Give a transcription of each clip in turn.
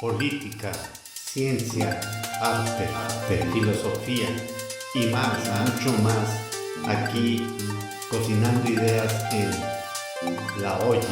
política, ciencia, arte, filosofía y más, mucho más, aquí cocinando ideas en La Olla.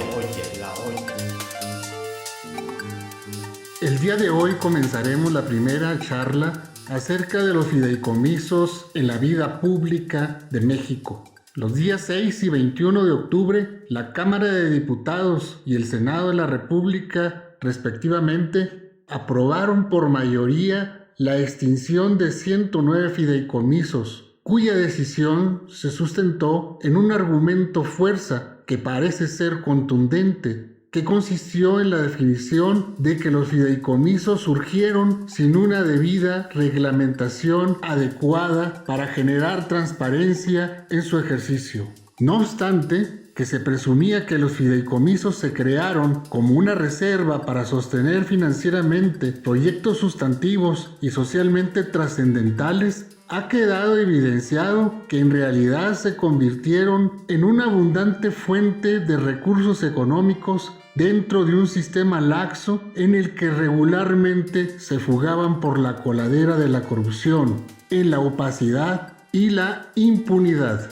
El día de hoy comenzaremos la primera charla acerca de los fideicomisos en la vida pública de México. Los días 6 y 21 de octubre, la Cámara de Diputados y el Senado de la República, respectivamente, aprobaron por mayoría la extinción de 109 fideicomisos, cuya decisión se sustentó en un argumento fuerza que parece ser contundente, que consistió en la definición de que los fideicomisos surgieron sin una debida reglamentación adecuada para generar transparencia en su ejercicio. No obstante, que se presumía que los fideicomisos se crearon como una reserva para sostener financieramente proyectos sustantivos y socialmente trascendentales, ha quedado evidenciado que en realidad se convirtieron en una abundante fuente de recursos económicos dentro de un sistema laxo en el que regularmente se fugaban por la coladera de la corrupción, en la opacidad y la impunidad.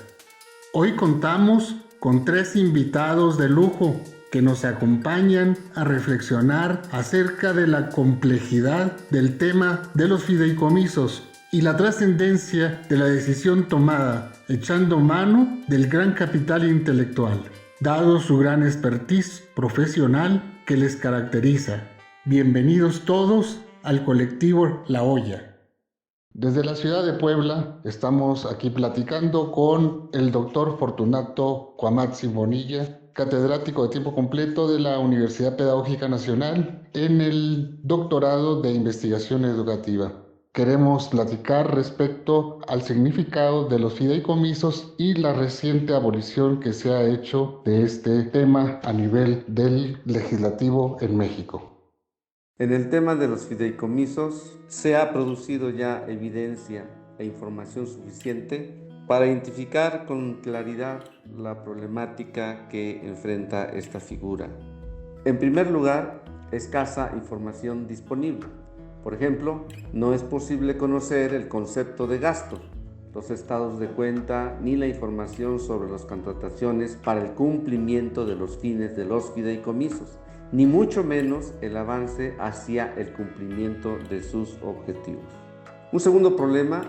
Hoy contamos con 3 invitados de lujo que nos acompañan a reflexionar acerca de la complejidad del tema de los fideicomisos y la trascendencia de la decisión tomada, echando mano del gran capital intelectual, dado su gran expertise profesional que les caracteriza. Bienvenidos todos al colectivo La Olla. Desde la ciudad de Puebla estamos aquí platicando con el doctor Fortunato Cuamatzi Bonilla, catedrático de tiempo completo de la Universidad Pedagógica Nacional en el doctorado de investigación educativa. Queremos platicar respecto al significado de los fideicomisos y la reciente abolición que se ha hecho de este tema a nivel del legislativo en México. En el tema de los fideicomisos se ha producido ya evidencia e información suficiente para identificar con claridad la problemática que enfrenta esta figura. En primer lugar, escasa información disponible. Por ejemplo, no es posible conocer el concepto de gasto, los estados de cuenta ni la información sobre las contrataciones para el cumplimiento de los fines de los fideicomisos, ni mucho menos el avance hacia el cumplimiento de sus objetivos. Un segundo problema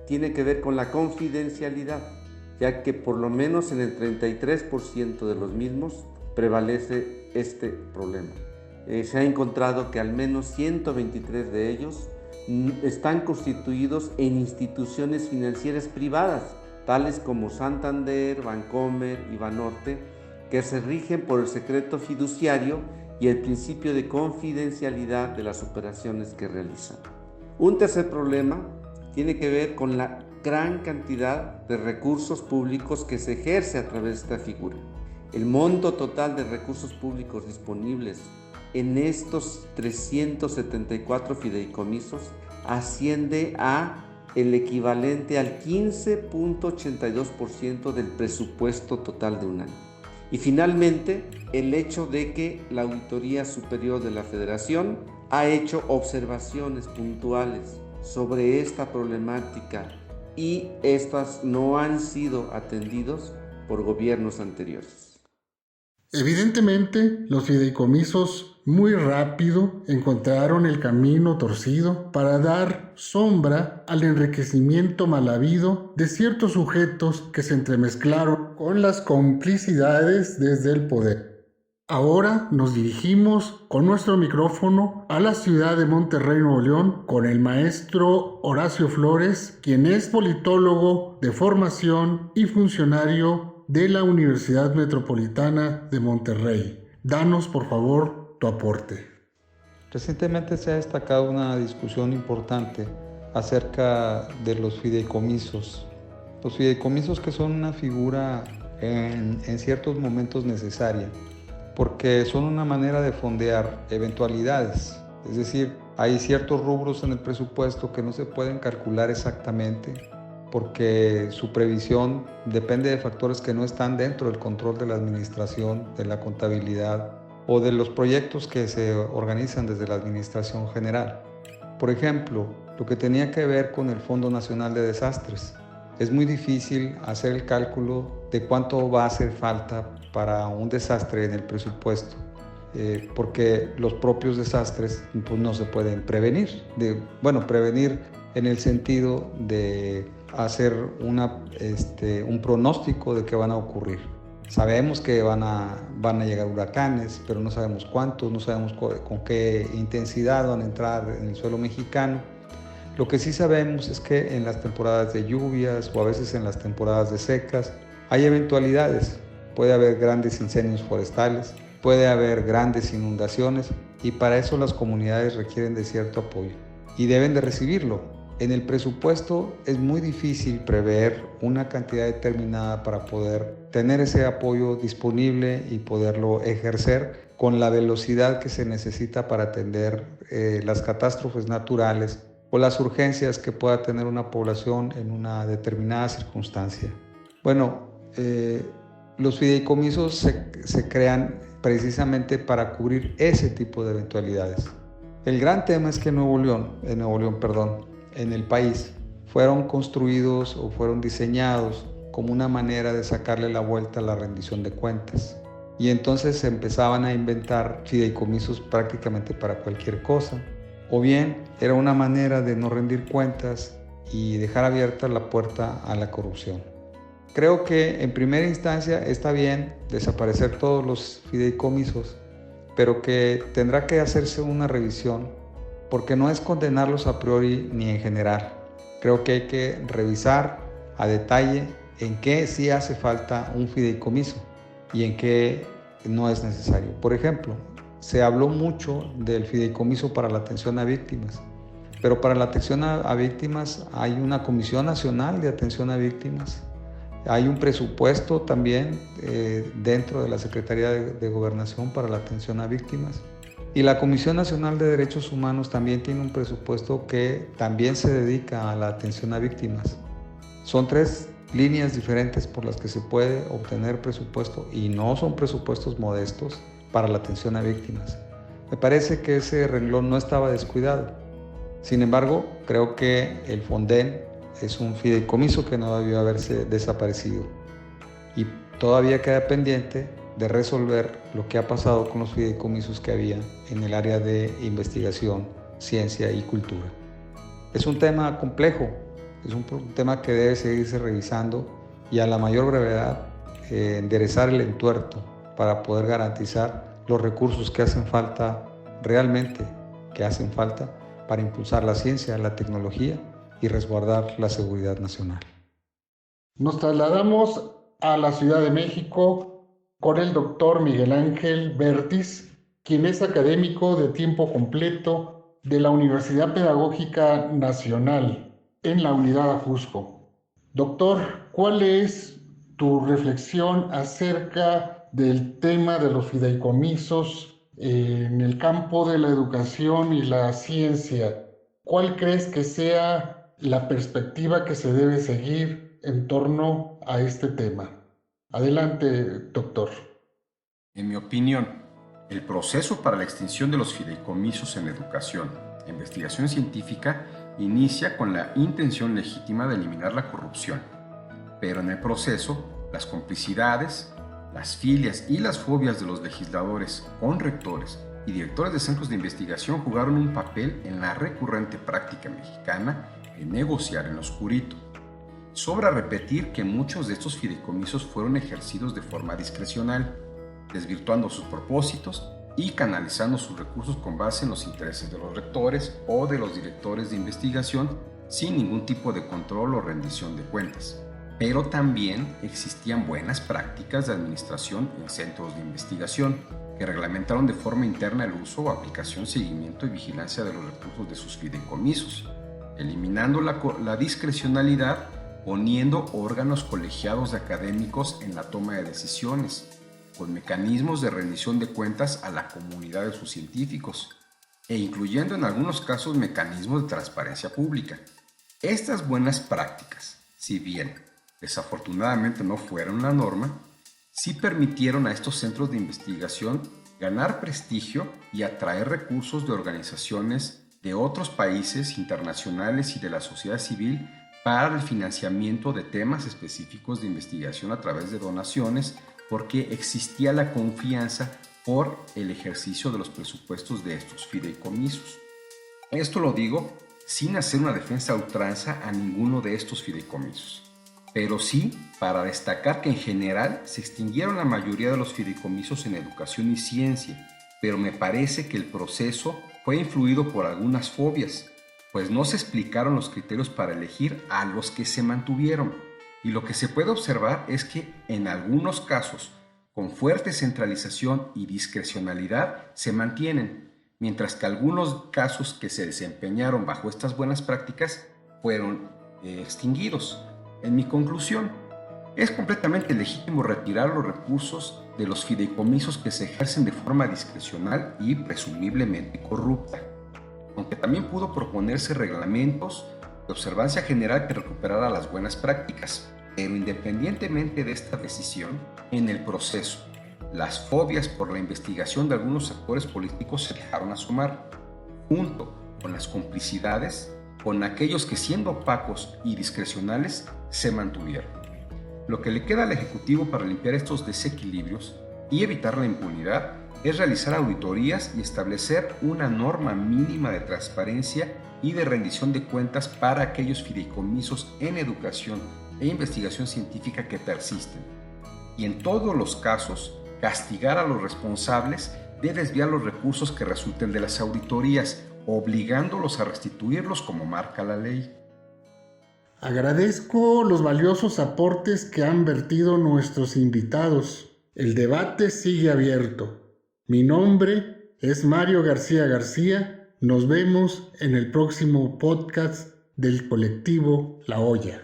tiene que ver con la confidencialidad, ya que por lo menos en el 33% de los mismos prevalece este problema. Se ha encontrado que al menos 123 de ellos están constituidos en instituciones financieras privadas, tales como Santander, Bancomer y Banorte, que se rigen por el secreto fiduciario y el principio de confidencialidad de las operaciones que realizan. Un tercer problema tiene que ver con la gran cantidad de recursos públicos que se ejerce a través de esta figura. El monto total de recursos públicos disponibles en estos 374 fideicomisos asciende a el equivalente al 15.82% del presupuesto total de un año. Y finalmente, el hecho de que la Auditoría Superior de la Federación ha hecho observaciones puntuales sobre esta problemática y estas no han sido atendidos por gobiernos anteriores. Evidentemente, los fideicomisos muy rápido encontraron el camino torcido para dar sombra al enriquecimiento mal habido de ciertos sujetos que se entremezclaron con las complicidades desde el poder. Ahora nos dirigimos con nuestro micrófono a la ciudad de Monterrey, Nuevo León, con el maestro Horacio Flores, quien es politólogo de formación y funcionario de la Universidad Metropolitana de Monterrey. Danos, por favor, tu aporte. Recientemente se ha destacado una discusión importante acerca de los fideicomisos. Los fideicomisos que son una figura en ciertos momentos necesaria, porque son una manera de fondear eventualidades. Es decir, hay ciertos rubros en el presupuesto que no se pueden calcular exactamente, porque su previsión depende de factores que no están dentro del control de la administración, de la contabilidad o de los proyectos que se organizan desde la Administración General. Por ejemplo, lo que tenía que ver con el Fondo Nacional de Desastres. Es muy difícil hacer el cálculo de cuánto va a hacer falta para un desastre en el presupuesto, porque los propios desastres pues, no se pueden prevenir. Prevenir en el sentido de hacer un pronóstico de que van a ocurrir. Sabemos que van a llegar huracanes, pero no sabemos cuántos, no sabemos con qué intensidad van a entrar en el suelo mexicano. Lo que sí sabemos es que en las temporadas de lluvias o a veces en las temporadas de secas hay eventualidades. Puede haber grandes incendios forestales, puede haber grandes inundaciones y para eso las comunidades requieren de cierto apoyo y deben de recibirlo. En el presupuesto es muy difícil prever una cantidad determinada para poder tener ese apoyo disponible y poderlo ejercer con la velocidad que se necesita para atender las catástrofes naturales o las urgencias que pueda tener una población en una determinada circunstancia. Los fideicomisos se crean precisamente para cubrir ese tipo de eventualidades. El gran tema es que en el país, fueron construidos o fueron diseñados como una manera de sacarle la vuelta a la rendición de cuentas. Y entonces se empezaban a inventar fideicomisos prácticamente para cualquier cosa. O bien era una manera de no rendir cuentas y dejar abierta la puerta a la corrupción. Creo que en primera instancia está bien desaparecer todos los fideicomisos, pero que tendrá que hacerse una revisión, porque no es condenarlos a priori ni en general. Creo que hay que revisar a detalle en qué sí hace falta un fideicomiso y en qué no es necesario. Por ejemplo, se habló mucho del fideicomiso para la atención a víctimas, pero para la atención a víctimas hay una Comisión Nacional de Atención a Víctimas, hay un presupuesto también dentro de la Secretaría de Gobernación para la atención a víctimas y la Comisión Nacional de Derechos Humanos también tiene un presupuesto que también se dedica a la atención a víctimas. Son tres líneas diferentes por las que se puede obtener presupuesto y no son presupuestos modestos para la atención a víctimas. Me parece que ese renglón no estaba descuidado. Sin embargo, creo que el Fonden es un fideicomiso que no debió haberse desaparecido y todavía queda pendiente de resolver lo que ha pasado con los fideicomisos que había en el área de investigación, ciencia y cultura. Es un tema complejo, es un tema que debe seguirse revisando y a la mayor brevedad enderezar el entuerto para poder garantizar los recursos que hacen falta realmente, para impulsar la ciencia, la tecnología y resguardar la seguridad nacional. Nos trasladamos a la Ciudad de México con el doctor Miguel Ángel Bertis, quien es académico de tiempo completo de la Universidad Pedagógica Nacional en la unidad Ajusco. Doctor, ¿cuál es tu reflexión acerca del tema de los fideicomisos en el campo de la educación y la ciencia? ¿Cuál crees que sea la perspectiva que se debe seguir en torno a este tema? Adelante, doctor. En mi opinión, el proceso para la extinción de los fideicomisos en educación e investigación científica inicia con la intención legítima de eliminar la corrupción, pero en el proceso, las complicidades, las filias y las fobias de los legisladores con rectores y directores de centros de investigación jugaron un papel en la recurrente práctica mexicana de negociar en lo oscurito. Sobra repetir que muchos de estos fideicomisos fueron ejercidos de forma discrecional, desvirtuando sus propósitos y canalizando sus recursos con base en los intereses de los rectores o de los directores de investigación sin ningún tipo de control o rendición de cuentas. Pero también existían buenas prácticas de administración en centros de investigación que reglamentaron de forma interna el uso, aplicación, seguimiento y vigilancia de los recursos de sus fideicomisos, eliminando la discrecionalidad, poniendo órganos colegiados de académicos en la toma de decisiones, con mecanismos de rendición de cuentas a la comunidad de sus científicos, e incluyendo en algunos casos mecanismos de transparencia pública. Estas buenas prácticas, si bien desafortunadamente no fueron la norma, sí permitieron a estos centros de investigación ganar prestigio y atraer recursos de organizaciones de otros países internacionales y de la sociedad civil para el financiamiento de temas específicos de investigación a través de donaciones, porque existía la confianza por el ejercicio de los presupuestos de estos fideicomisos. Esto lo digo sin hacer una defensa a ultranza a ninguno de estos fideicomisos, pero sí para destacar que en general se extinguieron la mayoría de los fideicomisos en educación y ciencia, pero me parece que el proceso fue influido por algunas fobias, pues no se explicaron los criterios para elegir a los que se mantuvieron, y lo que se puede observar es que en algunos casos, con fuerte centralización y discrecionalidad, se mantienen, mientras que algunos casos que se desempeñaron bajo estas buenas prácticas fueron extinguidos. En mi conclusión, es completamente legítimo retirar los recursos de los fideicomisos que se ejercen de forma discrecional y presumiblemente corrupta, aunque también pudo proponerse reglamentos de observancia general que recuperara las buenas prácticas. Pero independientemente de esta decisión, en el proceso, las fobias por la investigación de algunos actores políticos se dejaron asomar, junto con las complicidades con aquellos que, siendo opacos y discrecionales, se mantuvieron. Lo que le queda al Ejecutivo para limpiar estos desequilibrios y evitar la impunidad es realizar auditorías y establecer una norma mínima de transparencia y de rendición de cuentas para aquellos fideicomisos en educación e investigación científica que persisten. Y en todos los casos, castigar a los responsables de desviar los recursos que resulten de las auditorías, obligándolos a restituirlos como marca la ley. Agradezco los valiosos aportes que han vertido nuestros invitados. El debate sigue abierto. Mi nombre es Mario García García. Nos vemos en el próximo podcast del colectivo La Olla.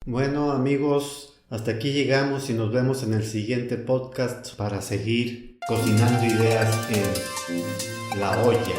Bueno, amigos, hasta aquí llegamos y nos vemos en el siguiente podcast para seguir cocinando ideas en La Olla.